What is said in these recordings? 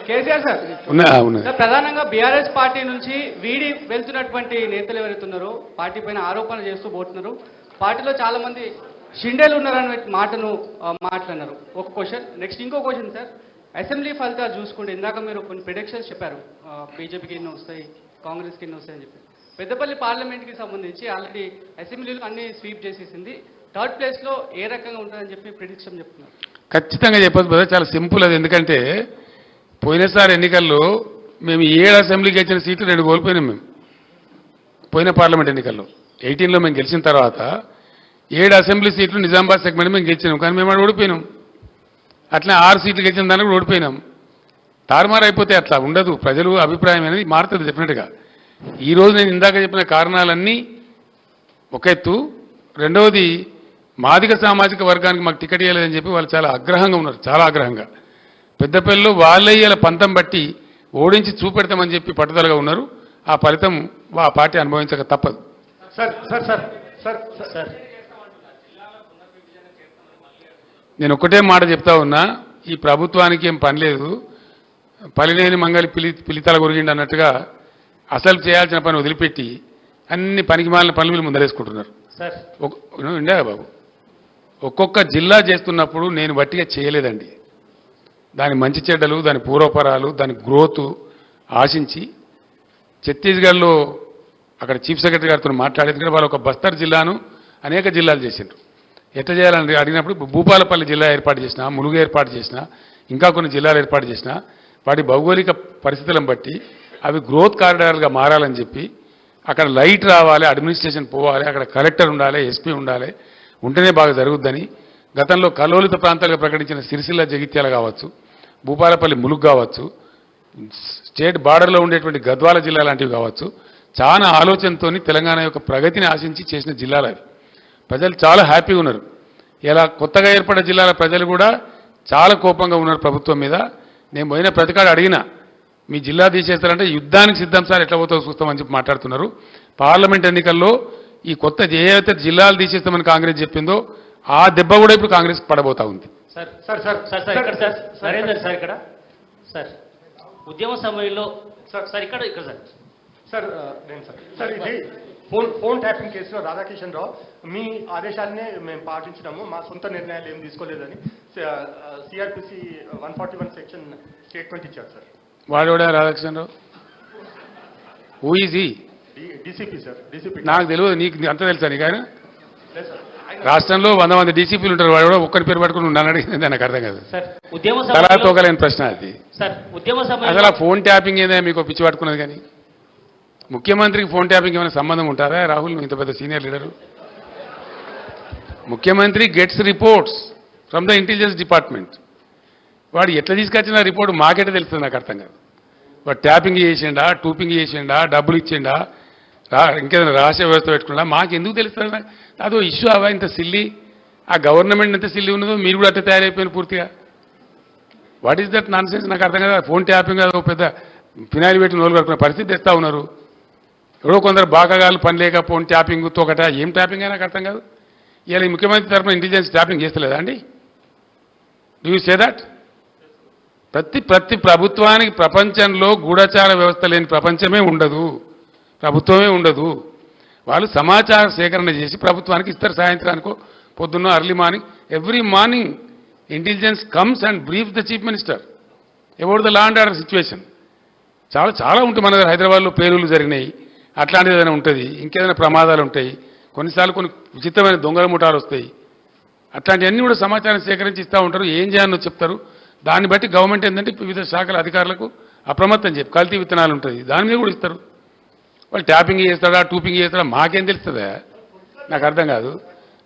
KCR sir sir ప్రధానంగా BRS party నుంచి వీడి వెళ్తున్నటువంటి నేతలు ఎవరైతే ఉన్నారో పార్టీ పైన ఆరోపణలు చేస్తూ పోతున్నారు. పార్టీలో చాలా మంది షిండేలు ఉన్నారని మాటను మాట్లాడినారు. ఒక క్వశ్చన్. నెక్స్ట్ ఇంకో క్వశ్చన్ సార్, అసెంబ్లీ ఫలితాలు చూసుకుంటే ఇందాక మీరు కొన్ని ప్రిడిక్షన్స్ చెప్పారు, బీజేపీకి ఎన్ని వస్తాయి, కాంగ్రెస్కి ఎన్ని వస్తాయని చెప్పి. పెద్దపల్లి పార్లమెంట్కి సంబంధించి ఆల్రెడీ అసెంబ్లీలో అన్ని స్వీప్ చేసేసింది. థర్డ్ ప్లేస్లో ఏ రకంగా ఉంటుందని చెప్పి ప్రిడిక్షన్ చెప్తున్నారు. ఖచ్చితంగా చెప్పొచ్చు బ్రదర్, చాలా సింపుల్ అది. ఎందుకంటే పోయినసారి ఎన్నికల్లో మేము 7 అసెంబ్లీకి వచ్చిన సీట్లు 2 కోల్పోయినాం. మేము పోయిన పార్లమెంట్ ఎన్నికల్లో 18లో మేము గెలిచిన తర్వాత 7 అసెంబ్లీ సీట్లు నిజామాబాద్ సెగ్మెంట్ మేము గెలిచినాం, కానీ మేము ఓడిపోయినాం. అట్లా 6 సీట్లు గెలిచిన దానికి ఓడిపోయినాం. తారుమారు అయిపోతే అట్లా ఉండదు. ప్రజలు అభిప్రాయం అనేది మారుతుంది డెఫినెట్గా. ఈరోజు నేను ఇందాక చెప్పిన కారణాలన్నీ ఒక ఎత్తు. రెండవది, మాదిగ సామాజిక వర్గానికి మాకు టికెట్ ఇవ్వలేదని చెప్పి వాళ్ళు చాలా ఆగ్రహంగా ఉన్నారు, చాలా ఆగ్రహంగా. పెద్దపల్లిలో వాళ్ళే ఇలా పంతం బట్టి ఓడించి చూపెడతామని చెప్పి పట్టుదలగా ఉన్నారు. ఆ ఫలితం ఆ పార్టీ అనుభవించక తప్పదు. Sir sir sir sir sir నేను ఒకటే మాట చెప్తా ఉన్నా, ఈ ప్రభుత్వానికి ఏం పని లేదు, పలినేని మంగళి పిలితల కొరిగిండి అన్నట్టుగా అసలు చేయాల్సిన పని వదిలిపెట్టి అన్ని పనికిమాలిన పనులు వీళ్ళు ముందరేసుకుంటున్నారు. ఇండియా బాబు, ఒక్కొక్క జిల్లా చేస్తున్నప్పుడు నేను బట్టిగా చేయలేదండి. దాని మంచి చెడ్డలు, దాని పూర్వపరాలు, దాని గ్రోత్ ఆశించి ఛత్తీస్గఢ్లో అక్కడ చీఫ్ సెక్రటరీ గారితో మాట్లాడేది. వాళ్ళు ఒక బస్తర్ జిల్లాను అనేక జిల్లాలు చేసిండ్రు. ఎట్లా చేయాలని అడిగినప్పుడు భూపాలపల్లి జిల్లా ఏర్పాటు చేసిన, ములుగు ఏర్పాటు చేసిన, ఇంకా కొన్ని జిల్లాలు ఏర్పాటు చేసిన, వాటి భౌగోళిక పరిస్థితులను బట్టి అవి గ్రోత్ కారిడార్లుగా మారాలని చెప్పి అక్కడ లైట్ రావాలి, అడ్మినిస్ట్రేషన్ పోవాలి, అక్కడ కలెక్టర్ ఉండాలి, ఎస్పీ ఉండాలి, ఉంటేనే బాగా జరుగుద్దని గతంలో కల్లోలిత ప్రాంతాలుగా ప్రకటించిన సిరిసిల్ల జగిత్యాల కావచ్చు, భూపాలపల్లి ములుగు కావచ్చు, స్టేట్ బార్డర్లో ఉండేటువంటి గద్వాల జిల్లా లాంటివి కావచ్చు, చాలా ఆలోచనతో తెలంగాణ యొక్క ప్రగతిని ఆశించి చేసిన జిల్లాలు అవి. ప్రజలు చాలా హ్యాపీగా ఉన్నారు. ఇలా కొత్తగా ఏర్పడిన జిల్లాల ప్రజలు కూడా చాలా కోపంగా ఉన్నారు ప్రభుత్వం మీద. నేను పోయిన ప్రతికాడ అడిగినా, మీ జిల్లా తీసేస్తారంటే యుద్ధానికి సిద్ధం సార్, ఎట్లా పోతావు చూస్తామని చెప్పి మాట్లాడుతున్నారు. పార్లమెంట్ ఎన్నికల్లో ఈ కొత్త ఏవైతే జిల్లాలు తీసేస్తామని కాంగ్రెస్ చెప్పిందో ఆ దెబ్బ కూడా ఇప్పుడు కాంగ్రెస్ పడబోతా ఉంది. Sir sir sir sir sir ఇక్కడ సార్ నరేందర్ సార్ ఇక్కడ సార్ ఉద్యమ సమయంలో సార్ ఇక్కడ ఇక్కడ సార్ సార్ నేను సార్ ఇది ఫోన్ ట్యాపింగ్ కేసులో రాధాకిషన్ రావు మీ ఆదేశాలనే మేము పాటించినాము, మా సొంత నిర్ణయాలు ఏం తీసుకోలేదని సిఆర్పిసి 141 సెక్షన్ స్టేట్మెంట్ ఇచ్చారు సార్. వాడోడా Radhakishan Rao? Who is he? DCP sir, DCP. నాకు తెలియదు, నీకు అంత తెలుసా? నీకు ఆయన రాష్ట్రంలో 100 మంది డీసీపీలు ఉంటారు, వాడు కూడా ఒక్కరి పేరు పట్టుకుని నన్ను అడిగింది నాకు అర్థం కాదు. తలా తోకలేని ప్రశ్న అది. అసలు ఆ ఫోన్ ట్యాపింగ్ ఏదైనా మీకు పిచ్చి పట్టుకున్నది? కానీ ముఖ్యమంత్రికి ఫోన్ ట్యాపింగ్ ఏమైనా సంబంధం ఉంటారా? రాహుల్, ఇంత పెద్ద సీనియర్ లీడరు. ముఖ్యమంత్రి gets reports from the intelligence department. వాడు ఎట్లా తీసుకొచ్చిన రిపోర్ట్ మాకెట్లా తెలుస్తుంది? నాకు అర్థం కాదు. వాడు ట్యాపింగ్ చేసిండా, టూపింగ్ చేసిండా, డబ్బులు ఇచ్చిండా, ఇంకేదైనా రహస్య వ్యవస్థ పెట్టుకున్నా మాకు ఎందుకు తెలుస్తుంది? అదో ఇష్యూ అవా ఇంత సిల్లీ? ఆ గవర్నమెంట్ ఎంత సిల్లీ ఉన్నదో మీరు కూడా అట్లా తయారైపోయిన పూర్తిగా. What is that non sense? నాకు అర్థం కదా. ఫోన్ ట్యాపింగ్ అదో పెద్ద ఫినాయిల్ పెట్టి నోలు కడుకునే పరిస్థితి తెస్తా ఉన్నారు. ఎవడో కొందరు బాగాగాలు పని లేక ఫోన్ ట్యాపింగ్ తోకట ఏం ట్యాపింగ్ అయినా నాకు అర్థం కాదు. ఇవాళ ఈ ముఖ్యమంత్రి తరఫున ఇంటెలిజెన్స్ ట్యాపింగ్ చేస్తలేదా అండి? Do you say that? ప్రతి ప్రభుత్వానికి ప్రపంచంలో గూఢచార వ్యవస్థ లేని ప్రపంచమే ఉండదు, ప్రభుత్వమే ఉండదు. వాళ్ళు సమాచార సేకరణ చేసి ప్రభుత్వానికి ఇస్తారు. సాయంత్రానికో పొద్దున్న early morning, every morning intelligence comes and brief the chief minister about the law and order situation. చాలా చాలా ఉంటుంది. మన దగ్గర హైదరాబాద్లో పేలులు జరిగినాయి, అట్లాంటిది ఏదైనా ఉంటుంది, ఇంకేదైనా ప్రమాదాలు ఉంటాయి, కొన్నిసార్లు కొన్ని విచిత్రమైన దొంగల ముఠాలు వస్తాయి. అట్లాంటివన్నీ కూడా సమాచారం సేకరించి ఇస్తూ ఉంటారు. ఏం చేయాలో చెప్తారు. దాన్ని బట్టి గవర్నమెంట్ ఏంటంటే వివిధ శాఖల అధికారులకు అప్రమత్తం చెప్పి కల్తీ విత్తనాలు ఉంటుంది, దాని మీద కూడా ఇస్తారు. వాళ్ళు ట్యాపింగ్ చేస్తాడా, టూపింగ్ చేస్తాడా మాకేం తెలుస్తుందా? నాకు అర్థం కాదు.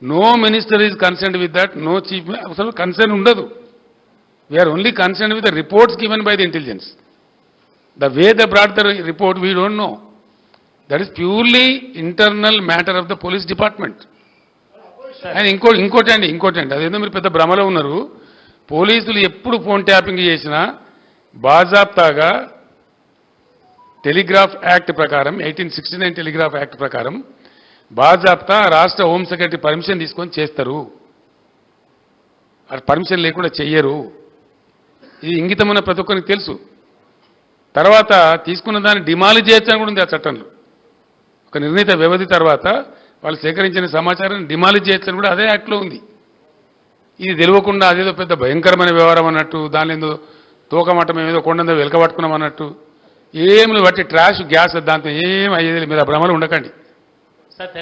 No minister is concerned with that, no chief. అసలు కన్సర్న్ ఉండదు. We are only concerned with the reports given by the intelligence. The way they brought the report, we don't know. That is purely internal matter of the police department. And ఇంకోటి అండి, అదేదో మీరు పెద్ద భ్రమలో ఉన్నారు. పోలీసులు ఎప్పుడు ఫోన్ ట్యాపింగ్ చేసినా బాజాప్తాగా టెలిగ్రాఫ్ యాక్ట్ ప్రకారం, 1869 టెలిగ్రాఫ్ యాక్ట్ ప్రకారం బాజాప్తా రాష్ట్ర హోం సెక్రటరీ పర్మిషన్ తీసుకొని చేస్తారు. అది పర్మిషన్ లేకుండా చెయ్యరు. ఇది ఇంగితమైన ప్రతి ఒక్కరికి తెలుసు. తర్వాత తీసుకున్న దాన్ని డిమాలిజ్ చేయొచ్చని కూడా ఉంది ఆ చట్టంలో. ఒక నిర్ణీత వ్యవధి తర్వాత వాళ్ళు సేకరించిన సమాచారాన్ని డిమాలిజ్ చేయొచ్చని కూడా అదే యాక్ట్లో ఉంది. ఇది తెలియకుండా అదేదో పెద్ద భయంకరమైన వ్యవహారం అన్నట్టు, దాని ఏదో తోకమట్టం ఏదో కొండందో వెలకబట్టుకున్నాం అన్నట్టు, ఏమి బట్టి ట్రాష్ గ్యాస్ దాంతో ఏం అయ్యేది మీరు ఆ భ్రమలు ఉండకండి.